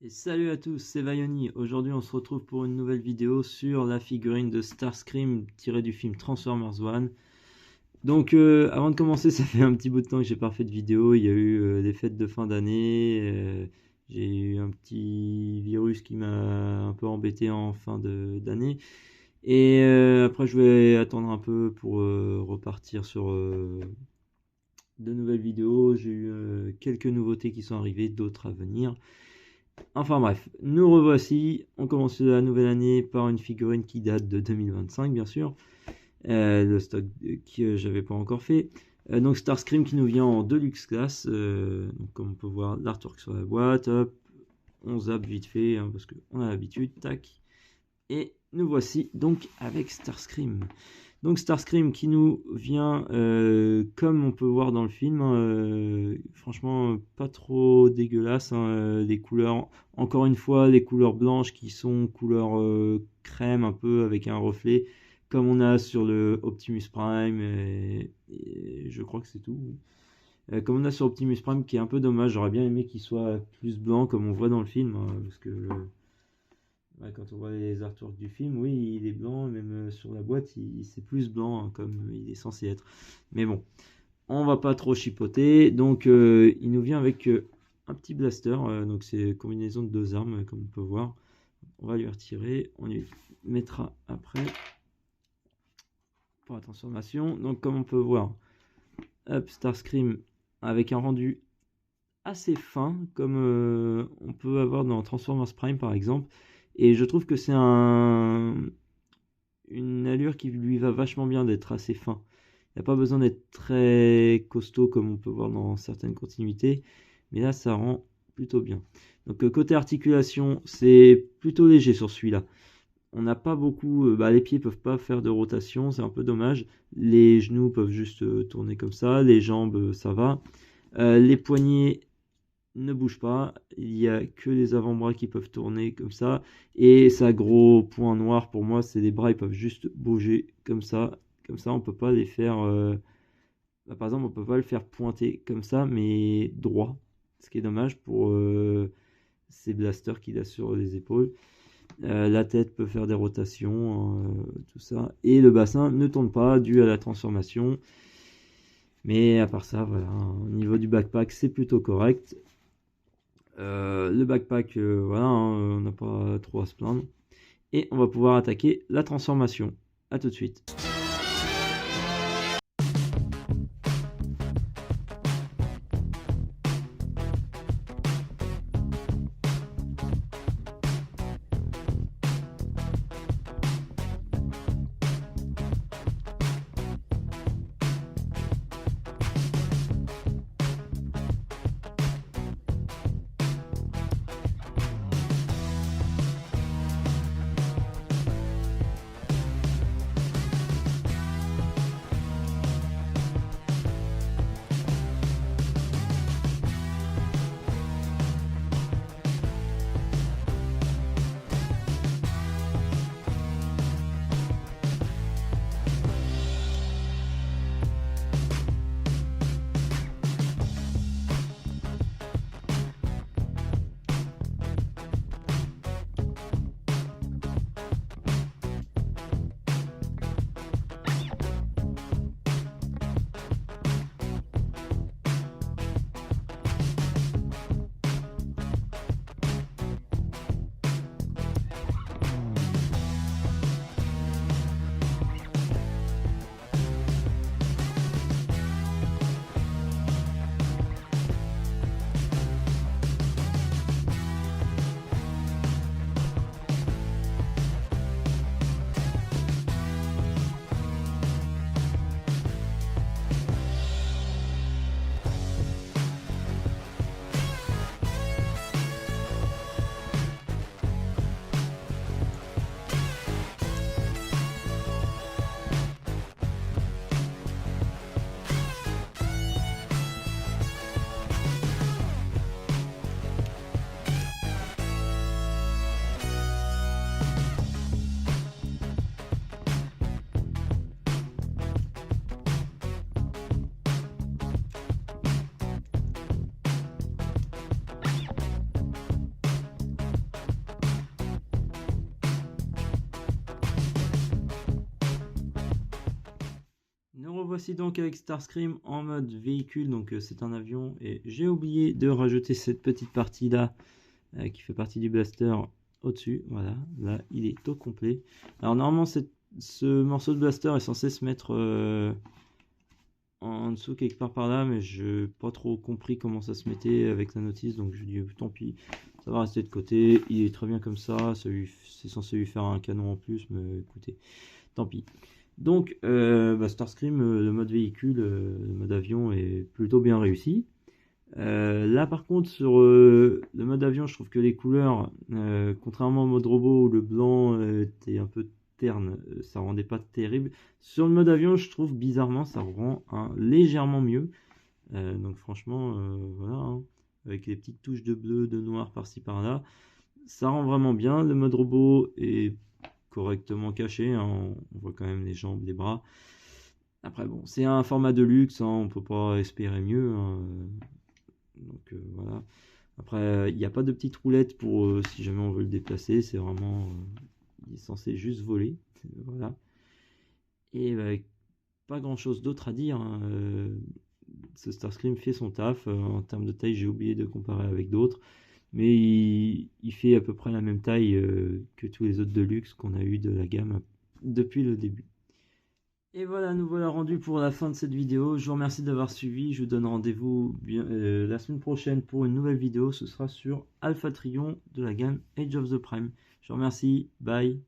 Et salut à tous, c'est Vaioni. Aujourd'hui, on se retrouve pour une nouvelle vidéo sur la figurine de Starscream tirée du film Transformers One. Donc, avant de commencer, ça fait un petit bout de temps que j'ai pas fait de vidéo. Il y a eu les fêtes de fin d'année. J'ai eu un petit virus qui m'a un peu embêté en fin d'année. Et après, je vais attendre un peu pour repartir sur de nouvelles vidéos. J'ai eu quelques nouveautés qui sont arrivées, d'autres à venir. Enfin bref, nous revoici. On commence la nouvelle année par une figurine qui date de 2025, bien sûr. Le stock que j'avais pas encore fait. Donc Starscream qui nous vient en Deluxe Class. Donc comme on peut voir l'artwork sur la boîte. Hop, on zappe vite fait hein, parce qu'on a l'habitude. Tac. Et nous voici donc avec Starscream. Donc Starscream qui nous vient comme on peut voir dans le film, hein, franchement pas trop dégueulasse, hein, les couleurs, encore une fois les couleurs blanches qui sont couleur crème un peu avec un reflet comme on a sur le Optimus Prime et je crois que c'est tout. Comme on a sur Optimus Prime qui est un peu dommage, j'aurais bien aimé qu'il soit plus blanc comme on voit dans le film, hein, parce que ouais, quand on voit les artworks du film, oui, il est blanc, même sur la boîte, c'est plus blanc hein, comme il est censé être. Mais bon, on va pas trop chipoter. Donc, il nous vient avec un petit blaster. Donc, c'est une combinaison de deux armes, comme on peut voir. On va lui retirer. On lui mettra après pour la transformation. Donc, comme on peut voir, hop, Starscream avec un rendu assez fin, comme on peut avoir dans Transformers Prime par exemple. Et je trouve que c'est une allure qui lui va vachement bien d'être assez fin. Il n'y a pas besoin d'être très costaud comme on peut voir dans certaines continuités, mais là ça rend plutôt bien. Donc côté articulation, c'est plutôt léger sur celui-là. On n'a pas beaucoup, les pieds peuvent pas faire de rotation, c'est un peu dommage. Les genoux peuvent juste tourner comme ça, les jambes ça va. Les poignets ne bouge pas, il n'y a que les avant-bras qui peuvent tourner comme ça, et sa gros point noir pour moi, c'est les bras, ils peuvent juste bouger comme ça on peut pas les faire, par exemple on peut pas le faire pointer comme ça, mais droit, ce qui est dommage pour ces blasters qu'il a sur les épaules. La tête peut faire des rotations, tout ça, et le bassin ne tourne pas dû à la transformation, mais à part ça, voilà, au niveau du backpack, c'est plutôt correct. Le backpack, voilà, hein, on n'a pas trop à se plaindre. Et on va pouvoir attaquer la transformation. A tout de suite. voici donc avec Starscream en mode véhicule, donc c'est un avion, et j'ai oublié de rajouter cette petite partie là, qui fait partie du blaster au-dessus, voilà, là il est au complet. Alors normalement ce morceau de blaster est censé se mettre en dessous quelque part par là, mais je n'ai pas trop compris comment ça se mettait avec la notice, donc je dis tant pis, ça va rester de côté, il est très bien comme ça, c'est censé lui faire un canon en plus, mais écoutez, tant pis. Donc Starscream, le mode véhicule, le mode avion est plutôt bien réussi. Là par contre sur le mode avion, je trouve que les couleurs, contrairement au mode robot où le blanc était un peu terne, ça rendait pas terrible. Sur le mode avion, je trouve bizarrement ça rend légèrement mieux. Donc franchement, voilà, hein, avec les petites touches de bleu, de noir par-ci par-là, ça rend vraiment bien. Le mode robot est correctement caché, hein, on voit quand même les jambes, les bras. Après bon, c'est un format de luxe, hein, on peut pas espérer mieux, hein, donc voilà. Après, il n'y a pas de petite roulette pour si jamais on veut le déplacer, c'est vraiment, il est censé juste voler, voilà. Et pas grand chose d'autre à dire, hein, ce Starscream fait son taf, en termes de taille j'ai oublié de comparer avec d'autres, mais il fait à peu près la même taille que tous les autres de luxe qu'on a eu de la gamme depuis le début. Et voilà, nous voilà rendus pour la fin de cette vidéo. Je vous remercie d'avoir suivi. Je vous donne rendez-vous la semaine prochaine pour une nouvelle vidéo. Ce sera sur Alpha Trion de la gamme Age of the Prime. Je vous remercie. Bye.